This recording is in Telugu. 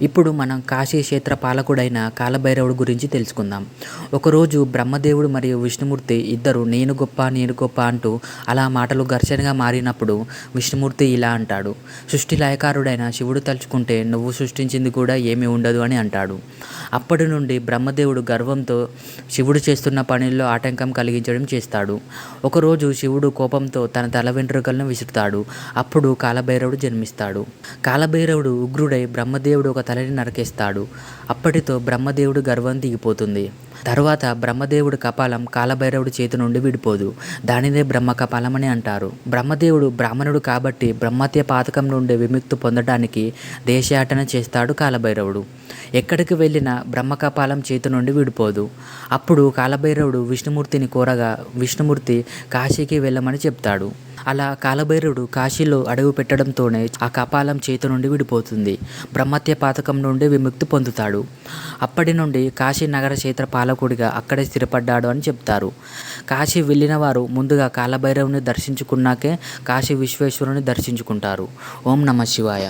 ఇప్పుడు మనం కాశీ క్షేత్ర పాలకుడైన కాలభైరవుడు గురించి తెలుసుకుందాం. ఒకరోజు బ్రహ్మదేవుడు మరియు విష్ణుమూర్తి ఇద్దరు నేను గొప్ప నేను గొప్ప అంటూ అలా మాటలు ఘర్షణగా మారినప్పుడు విష్ణుమూర్తి ఇలా అంటాడు, సృష్టి లయకారుడైన శివుడు తలుచుకుంటే నువ్వు సృష్టించింది కూడా ఏమీ ఉండదు అని అంటాడు. అప్పటి నుండి బ్రహ్మదేవుడు గర్వంతో శివుడు చేస్తున్న పనుల్లో ఆటంకం కలిగించడం చేస్తాడు. ఒకరోజు శివుడు కోపంతో తన తల వెంట్రుకలను విసురుతాడు. అప్పుడు కాలభైరవుడు జన్మిస్తాడు. కాలభైరవుడు ఉగ్రుడై బ్రహ్మదేవుడు ఒక తలని నరికేస్తాడు. అప్పటితో బ్రహ్మదేవుడు గర్వం దిగిపోతుంది. తరువాత బ్రహ్మదేవుడు కపాలం కాలభైరవుడి చేతి నుండి విడిపోదు. దానినే బ్రహ్మ కపాలం అని అంటారు. బ్రహ్మదేవుడు బ్రాహ్మణుడు కాబట్టి బ్రహ్మత్య పాతకం నుండి విముక్తి పొందడానికి దేశయాటన చేస్తాడు కాలభైరవుడు. ఎక్కడికి వెళ్ళినా బ్రహ్మకపాలం చేతి నుండి విడిపోదు. అప్పుడు కాలభైరవుడు విష్ణుమూర్తిని కోరగా విష్ణుమూర్తి కాశీకి వెళ్ళమని చెప్తాడు. అలా కాలభైరవుడు కాశీలో అడుగు పెట్టడంతోనే ఆ కపాలం చేతి నుండి విడిపోతుంది. బ్రహ్మత్య పాతకం నుండి విముక్తి పొందుతాడు. అప్పటి నుండి కాశీ నగర క్షేత్ర పాలకుడిగా అక్కడే స్థిరపడ్డాడు అని చెప్తారు. కాశీ వెళ్ళిన వారు ముందుగా కాలభైరవుని దర్శించుకున్నాకే కాశీ విశ్వేశ్వరుని దర్శించుకుంటారు. ఓం నమ శివాయ.